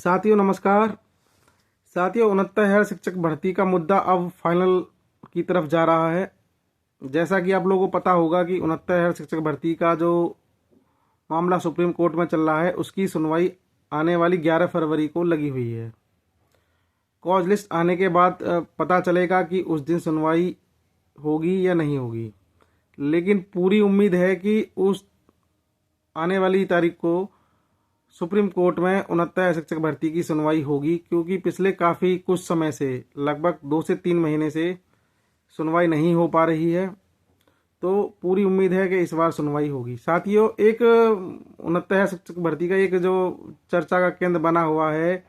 साथियों नमस्कार। साथियों 69,000 शिक्षक भर्ती का मुद्दा अब फाइनल की तरफ जा रहा है। जैसा कि आप लोगों को पता होगा कि 69,000 शिक्षक भर्ती का जो मामला सुप्रीम कोर्ट में चल रहा है उसकी सुनवाई आने वाली 11 फरवरी को लगी हुई है। कॉज लिस्ट आने के बाद पता चलेगा कि उस दिन सुनवाई होगी या नहीं होगी, लेकिन पूरी उम्मीद है कि उस आने वाली तारीख को सुप्रीम कोर्ट में 69 शिक्षक भर्ती की सुनवाई होगी, क्योंकि पिछले काफ़ी कुछ समय से लगभग 2 से 3 महीने से सुनवाई नहीं हो पा रही है। तो पूरी उम्मीद है कि इस बार सुनवाई होगी। साथियों, एक 69 शिक्षक भर्ती का एक जो चर्चा का केंद्र बना हुआ है,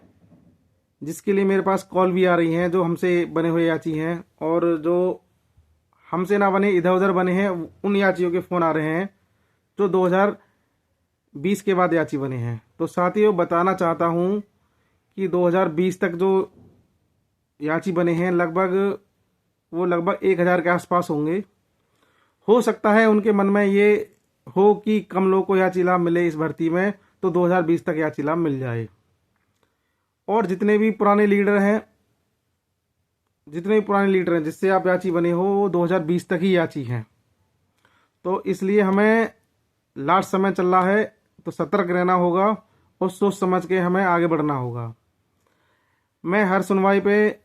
जिसके लिए मेरे पास कॉल भी आ रही हैं, जो हमसे बने हुए याची हैं और जो हमसे ना बने इधर उधर बने हैं, उन याचियों के फ़ोन आ रहे हैं जो 2020 के बाद याची बने हैं। तो साथियों, बताना चाहता हूँ कि 2020 तक जो याची बने हैं लगभग 1000 के आसपास होंगे। हो सकता है उनके मन में ये हो कि कम लोगों को याची लाभ मिले इस भर्ती में, तो 2020 तक याची लाभ मिल जाए। और जितने भी पुराने लीडर हैं जिससे आप याची बने हो, वो 2020 तक ही याची हैं। तो इसलिए हमें लास्ट समय चल रहा है, तो सतर्क रहना होगा और सोच समझ के हमें आगे बढ़ना होगा। मैं हर सुनवाई पे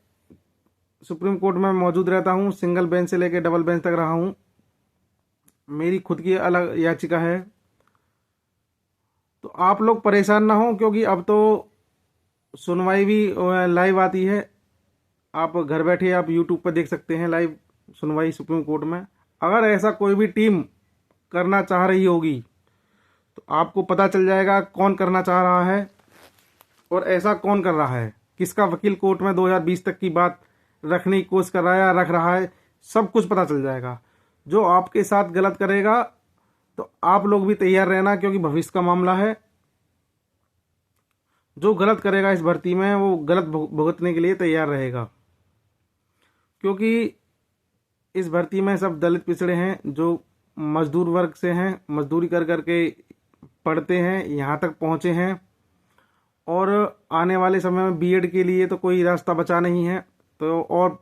सुप्रीम कोर्ट में मौजूद रहता हूँ, सिंगल बेंच से लेकर डबल बेंच तक रहा हूँ। मेरी खुद की अलग याचिका है। तो आप लोग परेशान ना हो, क्योंकि अब तो सुनवाई भी लाइव आती है। आप घर बैठे आप यूट्यूब पर देख सकते हैं लाइव सुनवाई सुप्रीम कोर्ट में। अगर ऐसा कोई भी टीम करना चाह रही होगी तो आपको पता चल जाएगा कौन करना चाह रहा है और ऐसा कौन कर रहा है, किसका वकील कोर्ट में 2020 तक की बात रखने की कोशिश कर रहा है या रख रहा है, सब कुछ पता चल जाएगा। जो आपके साथ गलत करेगा तो आप लोग भी तैयार रहना, क्योंकि भविष्य का मामला है। जो गलत करेगा इस भर्ती में वो गलत भुगतने के लिए तैयार रहेगा, क्योंकि इस भर्ती में सब दलित पिछड़े हैं, जो मजदूर वर्ग से हैं, मजदूरी कर करके पढ़ते हैं, यहाँ तक पहुँचे हैं। और आने वाले समय में बीएड के लिए तो कोई रास्ता बचा नहीं है, तो और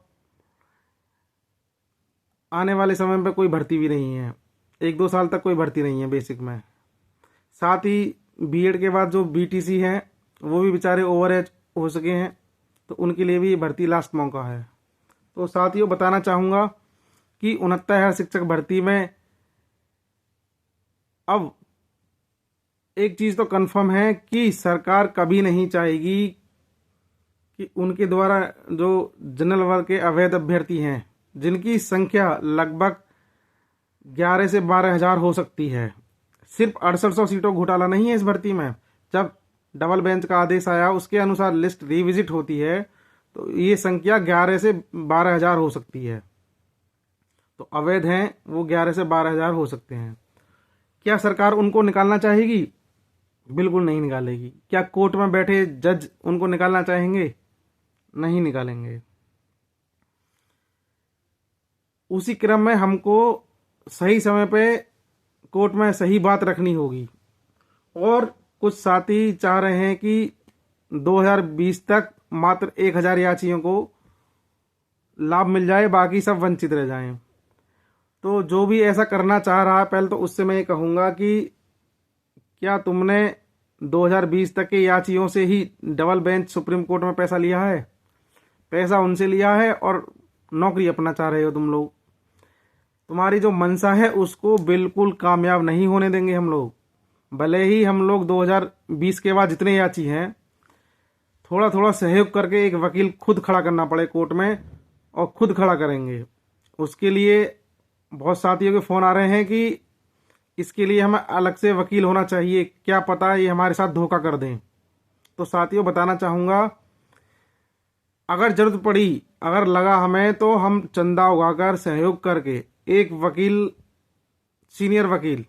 आने वाले समय में कोई भर्ती भी नहीं है। 1-2 साल तक कोई भर्ती नहीं है बेसिक में। साथ ही बीएड के बाद जो बीटीसी हैं वो भी बेचारे ओवर एज हो सके हैं, तो उनके लिए भी भर्ती लास्ट मौका है। तो साथियों, बताना चाहूँगा कि 69,000 शिक्षक भर्ती में अब एक चीज़ तो कंफर्म है कि सरकार कभी नहीं चाहेगी कि उनके द्वारा जो जनरल वर्ग के अवैध अभ्यर्थी हैं, जिनकी संख्या लगभग 11 से 12 हज़ार हो सकती है। सिर्फ 6800 सीटों घोटाला नहीं है इस भर्ती में। जब डबल बेंच का आदेश आया, उसके अनुसार लिस्ट रिविजिट होती है, तो ये संख्या 11 से 12 हज़ार हो सकती है। तो अवैध हैं वो 11 से 12 हज़ार हो सकते हैं। क्या सरकार उनको निकालना चाहेगी? बिल्कुल नहीं निकालेगी। क्या कोर्ट में बैठे जज उनको निकालना चाहेंगे? नहीं निकालेंगे। उसी क्रम में हमको सही समय पे कोर्ट में सही बात रखनी होगी। और कुछ साथी चाह रहे हैं कि 2020 तक मात्र 1000 याचियों को लाभ मिल जाए, बाकी सब वंचित रह जाएं। तो जो भी ऐसा करना चाह रहा है, पहले तो उससे मैं ये कहूँगा कि क्या तुमने 2020 तक के याचियों से ही डबल बेंच सुप्रीम कोर्ट में पैसा लिया है? पैसा उनसे लिया है और नौकरी अपना चाह रहे हो तुम लोग। तुम्हारी जो मंशा है उसको बिल्कुल कामयाब नहीं होने देंगे हम लोग। भले ही हम लोग 2020 के बाद जितने याची हैं, थोड़ा थोड़ा सहयोग करके एक वकील खुद खड़ा करना पड़े कोर्ट में, और खुद खड़ा करेंगे। उसके लिए बहुत साथियों के फ़ोन आ रहे हैं कि इसके लिए हमें अलग से वकील होना चाहिए, क्या पता ये हमारे साथ धोखा कर दें। तो साथियों, बताना चाहूँगा, अगर ज़रूरत पड़ी, अगर लगा हमें, तो हम चंदा उगाकर सहयोग करके एक वकील, सीनियर वकील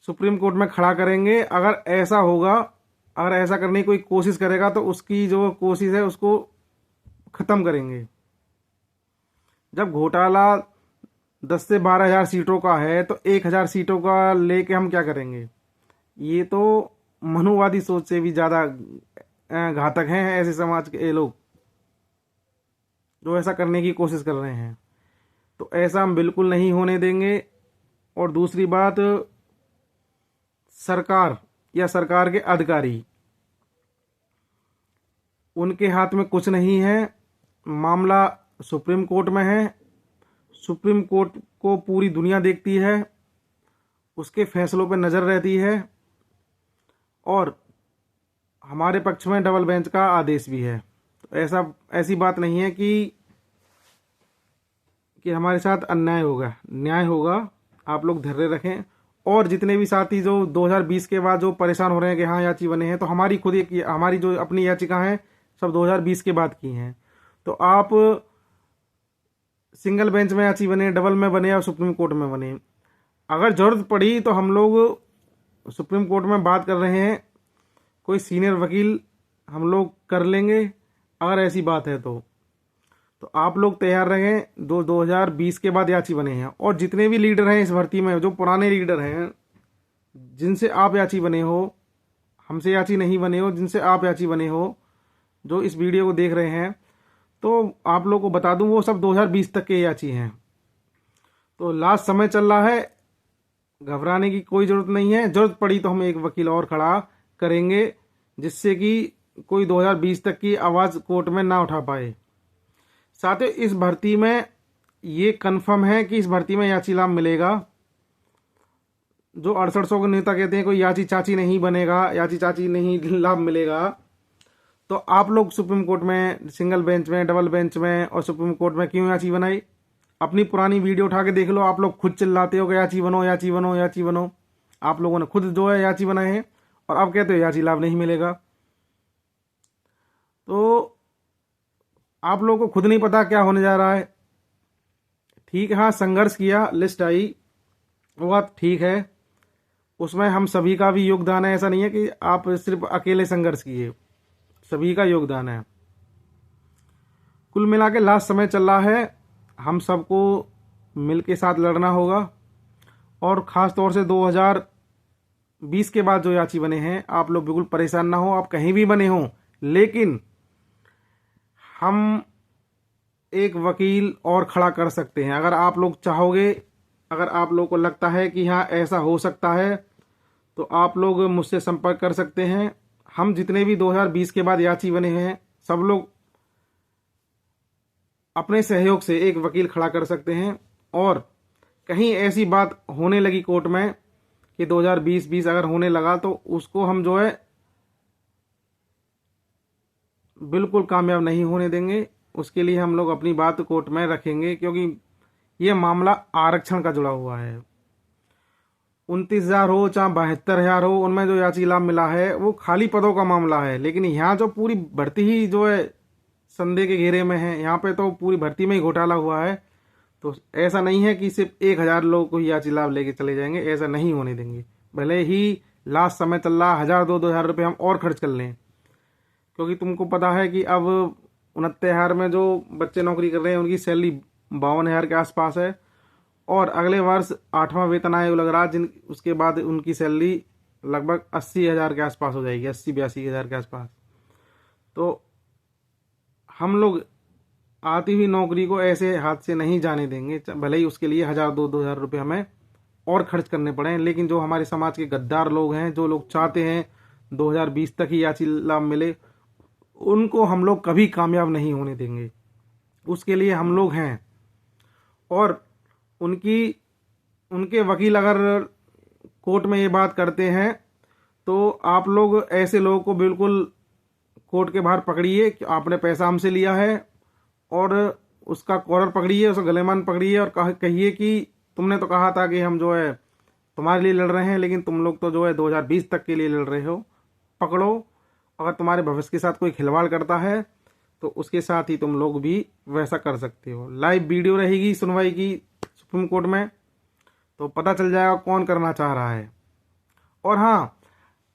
सुप्रीम कोर्ट में खड़ा करेंगे। अगर ऐसा होगा, अगर ऐसा करने की कोई कोशिश करेगा, तो उसकी जो कोशिश है उसको ख़त्म करेंगे। जब घोटाला 10 से 12 हज़ार सीटों का है, तो 1000 सीटों का लेके हम क्या करेंगे? ये तो मनुवादी सोच से भी ज़्यादा घातक हैं ऐसे समाज के लोग जो ऐसा करने की कोशिश कर रहे हैं। तो ऐसा हम बिल्कुल नहीं होने देंगे। और दूसरी बात, सरकार या सरकार के अधिकारी, उनके हाथ में कुछ नहीं है। मामला सुप्रीम कोर्ट में है। सुप्रीम कोर्ट को पूरी दुनिया देखती है, उसके फैसलों पर नज़र रहती है और हमारे पक्ष में डबल बेंच का आदेश भी है। तो ऐसी बात नहीं है कि हमारे साथ अन्याय होगा, न्याय होगा। आप लोग धैर्य रखें। और जितने भी साथी जो 2020 के बाद जो परेशान हो रहे हैं कि हाँ याची बने हैं, तो हमारी खुद हमारी जो अपनी याचिका हैं सब 2020 के बाद की हैं। तो आप सिंगल बेंच में याची बने, डबल में बने या सुप्रीम कोर्ट में बने, अगर ज़रूरत पड़ी तो हम लोग सुप्रीम कोर्ट में बात कर रहे हैं, कोई सीनियर वकील हम लोग कर लेंगे अगर ऐसी बात है तो आप लोग तैयार रहें। 2020 के बाद याची बने हैं और जितने भी लीडर हैं इस भर्ती में, जो पुराने लीडर हैं जिनसे आप याची बने हो, हमसे याची नहीं बने हो, जिनसे आप याची बने हो, जो इस वीडियो को देख रहे हैं, तो आप लोग को बता दूं वो सब 2020 तक के याची हैं। तो लास्ट समय चल रहा है, घबराने की कोई ज़रूरत नहीं है। ज़रूरत पड़ी तो हम एक वकील और खड़ा करेंगे जिससे कि कोई 2020 तक की आवाज़ कोर्ट में ना उठा पाए। साथ ही इस भर्ती में ये कन्फर्म है कि इस भर्ती में याची लाभ मिलेगा। जो 6800 के नेता कहते हैं कोई याची चाची नहीं बनेगा, याची चाची नहीं लाभ मिलेगा, तो आप लोग सुप्रीम कोर्ट में सिंगल बेंच में, डबल बेंच में और सुप्रीम कोर्ट में क्यों याची बनाई? अपनी पुरानी वीडियो उठा के देख लो। आप लोग खुद चिल्लाते हो कि याची बनो, याची बनो, याची बनो। आप लोगों ने खुद जो है याची बनाए हैं और अब कहते हो याची लाभ नहीं मिलेगा। तो आप लोगों को खुद नहीं पता क्या होने जा रहा है। ठीक है, हाँ संघर्ष किया, लिस्ट आई, वो बात ठीक है, उसमें हम सभी का भी योगदान है। ऐसा नहीं है कि आप सिर्फ अकेले संघर्ष किए, सभी का योगदान है। कुल मिला के लास्ट समय चल रहा है, हम सबको मिल के साथ लड़ना होगा। और ख़ास तौर से 2020 के बाद जो याची बने हैं, आप लोग बिल्कुल परेशान ना हो। आप कहीं भी बने हो, लेकिन हम एक वकील और खड़ा कर सकते हैं अगर आप लोग चाहोगे। अगर आप लोग को लगता है कि हाँ ऐसा हो सकता है तो आप लोग मुझसे संपर्क कर सकते हैं। हम जितने भी 2020 के बाद याची बने हैं सब लोग अपने सहयोग से एक वकील खड़ा कर सकते हैं। और कहीं ऐसी बात होने लगी कोर्ट में कि 2020 अगर होने लगा तो उसको हम जो है बिल्कुल कामयाब नहीं होने देंगे। उसके लिए हम लोग अपनी बात कोर्ट में रखेंगे, क्योंकि ये मामला आरक्षण का जुड़ा हुआ है। 29,000 हो चाहे 72,000 हो, उनमें जो याची लाभ मिला है वो खाली पदों का मामला है। लेकिन यहाँ जो पूरी भर्ती ही जो है संदेह के घेरे में है, यहाँ पे तो पूरी भर्ती में ही घोटाला हुआ है। तो ऐसा नहीं है कि सिर्फ 1,000 लोग को याची लाभ लेके चले जाएंगे, ऐसा नहीं होने देंगे। भले ही लास्ट समय चल रहा, 1,000-2,000 रुपये हम और खर्च कर लें, क्योंकि तुमको पता है कि अब 69,000 में जो बच्चे नौकरी कर रहे हैं उनकी सैलरी 52,000 के आसपास है। और अगले वर्ष 8वां वेतन आयोग लग रहा, उसके बाद उनकी सैलरी लगभग 80,000 के आसपास हो जाएगी, 80-82,000 के आसपास। तो हम लोग आती हुई नौकरी को ऐसे हाथ से नहीं जाने देंगे, भले ही उसके लिए 1,000-2,000 रुपये हमें और खर्च करने पड़े। लेकिन जो हमारे समाज के गद्दार लोग हैं, जो लोग चाहते हैं 2020 तक ही याची लाभ मिले, उनको हम लोग कभी कामयाब नहीं होने देंगे। उसके लिए हम लोग हैं। और उनके वकील अगर कोर्ट में ये बात करते हैं तो आप लोग ऐसे लोगों को बिल्कुल कोर्ट के बाहर पकड़िए कि आपने पैसा हमसे लिया है, और उसका कॉलर पकड़िए, उसका गलेमान पकड़िए और कहिए कि तुमने तो कहा था कि हम जो है तुम्हारे लिए लड़ रहे हैं, लेकिन तुम लोग तो जो है 2020 तक के लिए लड़ रहे हो। पकड़ो, अगर तुम्हारे भविष्य के साथ कोई खिलवाड़ करता है तो उसके साथ ही तुम लोग भी वैसा कर सकते हो। लाइव वीडियो रहेगी सुनवाई की सुप्रीम कोर्ट में, तो पता चल जाएगा कौन करना चाह रहा है। और हाँ,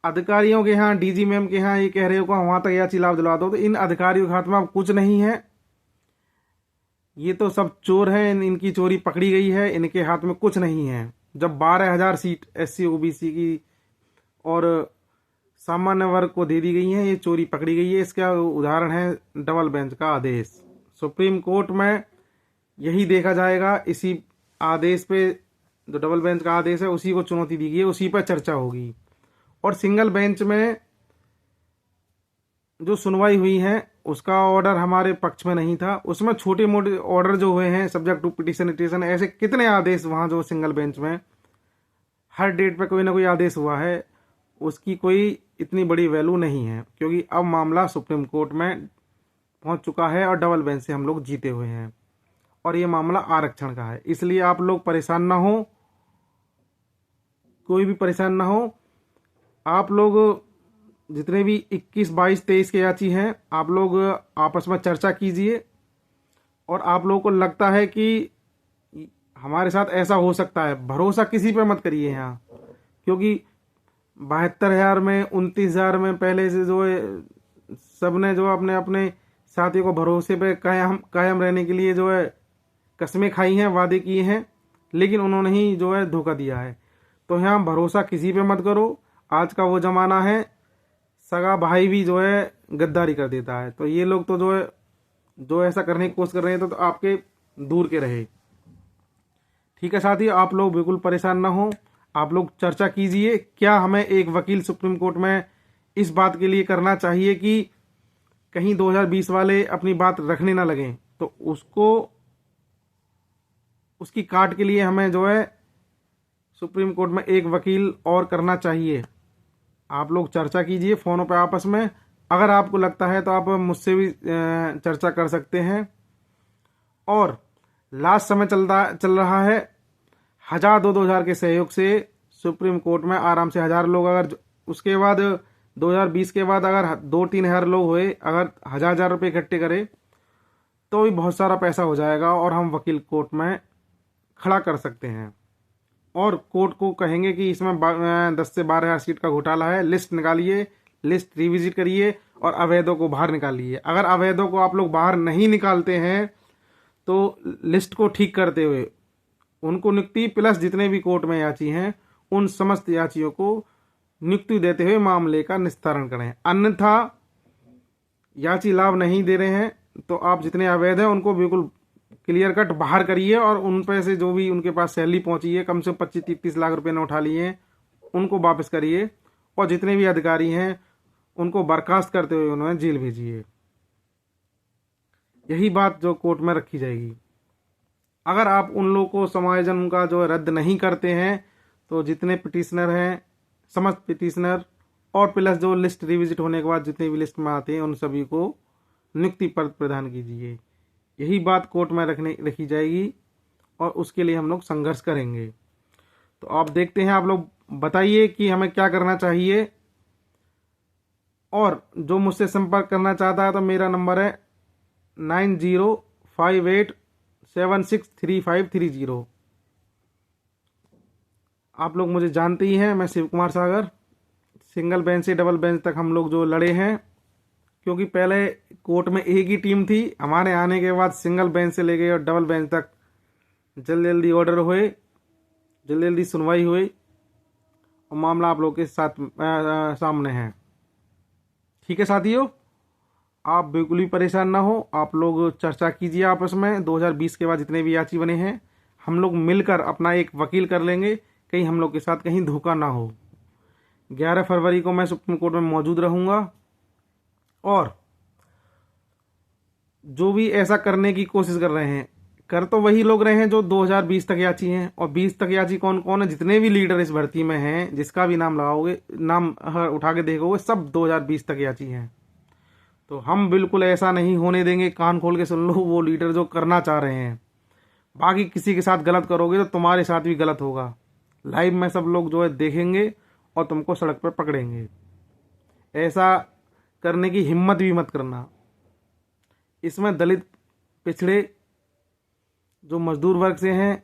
अधिकारियों के यहाँ, डीजी मैम के यहाँ ये कह रहे हो कि वहाँ तक याची लाभ दिलवा दो, तो इन अधिकारियों के हाथ में अब कुछ नहीं है। ये तो सब चोर हैं, इनकी चोरी पकड़ी गई है, इनके हाथ में कुछ नहीं है। जब 12,000 सीट SC OBC की और सामान्य वर्ग को दे दी गई हैं, ये चोरी पकड़ी गई है। इसका उदाहरण है डबल बेंच का आदेश। सुप्रीम कोर्ट में यही देखा जाएगा, इसी आदेश पे, जो डबल बेंच का आदेश है उसी को चुनौती दी गई है, उसी पर चर्चा होगी। और सिंगल बेंच में जो सुनवाई हुई है उसका ऑर्डर हमारे पक्ष में नहीं था। उसमें छोटे मोटे ऑर्डर जो हुए हैं, सब्जेक्ट टू पिटिशन, ऐसे कितने आदेश वहाँ जो सिंगल बेंच में हर डेट पे कोई ना कोई आदेश हुआ है, उसकी कोई इतनी बड़ी वैल्यू नहीं है, क्योंकि अब मामला सुप्रीम कोर्ट में पहुंच चुका है और डबल बेंच से हम लोग जीते हुए हैं और ये मामला आरक्षण का है। इसलिए आप लोग परेशान ना हो, कोई भी परेशान ना हो। आप लोग जितने भी 21, 22, 23 के याची हैं, आप लोग आपस में चर्चा कीजिए। और आप लोगों को लगता है कि हमारे साथ ऐसा हो सकता है, भरोसा किसी पे मत करिए यहाँ, क्योंकि 72,000 में 29,000 में पहले से जो है सबने जो अपने अपने साथियों को भरोसे पे कायम रहने के लिए जो है कस्में खाई हैं, वादे किए हैं, लेकिन उन्होंने ही जो है धोखा दिया है। तो यहाँ भरोसा किसी पे मत करो। आज का वो जमाना है, सगा भाई भी जो है गद्दारी कर देता है। तो ये लोग तो जो है जो ऐसा करने की कोशिश कर रहे हैं तो आपके दूर के रहे। ठीक है साथी, आप लोग बिल्कुल परेशान ना हो, आप लोग चर्चा कीजिए। क्या हमें एक वकील सुप्रीम कोर्ट में इस बात के लिए करना चाहिए कि कहीं 2020 वाले अपनी बात रखने ना लगें, तो उसकी काट के लिए हमें जो है सुप्रीम कोर्ट में एक वकील और करना चाहिए। आप लोग चर्चा कीजिए फोनों पे आपस में। अगर आपको लगता है तो आप मुझसे भी चर्चा कर सकते हैं। और लास्ट समय चल रहा है, 1,000-2,000 के सहयोग से सुप्रीम कोर्ट में आराम से 1,000 लोग, अगर उसके बाद 2020 के बाद अगर 2-3 हज़ार लोग हुए, अगर 1,000 रुपये इकट्ठे करें तो भी बहुत सारा पैसा हो जाएगा और हम वकील कोर्ट में खड़ा कर सकते हैं। और कोर्ट को कहेंगे कि इसमें 10 से 12,000 सीट का घोटाला है, लिस्ट निकालिए, लिस्ट रिविजिट करिए और अवैधों को बाहर निकालिए। अगर अवैधों को आप लोग बाहर नहीं निकालते हैं तो लिस्ट को ठीक करते हुए उनको नियुक्ति प्लस जितने भी कोर्ट में याची हैं उन समस्त याचियों को नियुक्ति देते हुए मामले का निस्तारण करें। अन्यथा याची लाभ नहीं दे रहे हैं तो आप जितने अवैध हैं उनको बिल्कुल क्लियर कट बाहर करिए और उन पैसे जो भी उनके पास सैलरी पहुंची है, कम से 25-30 लाख रुपए ने उठा लिए हैं, उनको वापस करिए। और जितने भी अधिकारी हैं उनको बर्खास्त करते हुए उन्हें जेल भेजिए। यही बात जो कोर्ट में रखी जाएगी। अगर आप उन लोगों को समायोजन का जो रद्द नहीं करते हैं तो जितने पिटिशनर हैं, समस्त पिटिशनर और प्लस जो लिस्ट रिविजिट होने के बाद जितने भी लिस्ट में आते हैं उन सभी को नियुक्ति पत्र प्रदान कीजिए। यही बात कोर्ट में रखी जाएगी और उसके लिए हम लोग संघर्ष करेंगे। तो आप देखते हैं, आप लोग बताइए कि हमें क्या करना चाहिए। और जो मुझसे संपर्क करना चाहता है तो मेरा नंबर है 9058763530। आप लोग मुझे जानते ही हैं, मैं शिव कुमार सागर। सिंगल बेंच से डबल बेंच तक हम लोग जो लड़े हैं, क्योंकि पहले कोर्ट में एक ही टीम थी, हमारे आने के बाद सिंगल बेंच से लेके और डबल बेंच तक जल्दी जल्दी ऑर्डर हुए, जल्दी जल्दी सुनवाई हुई और मामला आप लोग के साथ सामने है। ठीक है साथियों, आप बिल्कुल भी परेशान ना हो, आप लोग चर्चा कीजिए आपस में। 2020 के बाद जितने भी याची बने हैं हम लोग मिलकर अपना एक वकील कर लेंगे, कहीं हम लोग के साथ कहीं धोखा ना हो। 11 फरवरी को मैं सुप्रीम कोर्ट में मौजूद रहूंगा और जो भी ऐसा करने की कोशिश कर रहे हैं, कर तो वही लोग रहे हैं जो 2020 तक याची हैं। और 20 तक याची कौन कौन है, जितने भी लीडर इस भर्ती में हैं, जिसका भी नाम लगाओगे, नाम उठा के देखोगे, सब 2020 तक याची हैं। तो हम बिल्कुल ऐसा नहीं होने देंगे। कान खोल के सुन लो, वो लीडर जो करना चाह रहे हैं, बाकी किसी के साथ गलत करोगे तो तुम्हारे साथ भी गलत होगा। लाइव में सब लोग जो है देखेंगे और तुमको सड़क पर पकड़ेंगे। ऐसा करने की हिम्मत भी मत करना। इसमें दलित, पिछड़े, जो मजदूर वर्ग से हैं,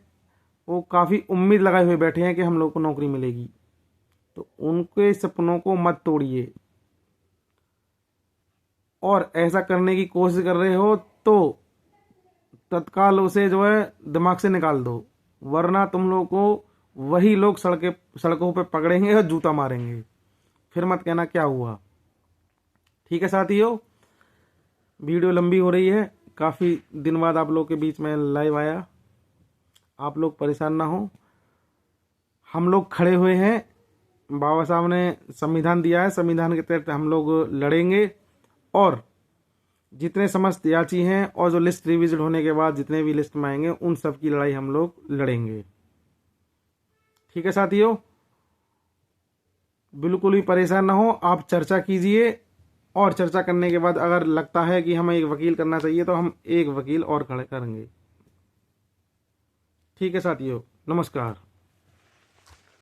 वो काफ़ी उम्मीद लगाए हुए बैठे हैं कि हम लोग को नौकरी मिलेगी। तो उनके सपनों को मत तोड़िए। और ऐसा करने की कोशिश कर रहे हो तो तत्काल उसे जो है दिमाग से निकाल दो, वरना तुम लोग को वही लोग सड़कों पे पकड़ेंगे और जूता मारेंगे। फिर मत कहना क्या हुआ। ठीक है साथियों, वीडियो लंबी हो रही है, काफ़ी दिन बाद आप लोग के बीच में लाइव आया। आप लोग परेशान ना हो, हम लोग खड़े हुए हैं। बाबा साहब ने संविधान दिया है, संविधान के तहत हम लोग लड़ेंगे। और जितने समस्त याची हैं और जो लिस्ट रिविजन होने के बाद जितने भी लिस्ट में आएंगे उन सब की लड़ाई हम लोग लड़ेंगे। ठीक है साथियों, बिल्कुल भी परेशान ना हो, आप चर्चा कीजिए। और चर्चा करने के बाद अगर लगता है कि हमें एक वकील करना चाहिए तो हम एक वकील और खड़े करेंगे। ठीक है साथियों, नमस्कार।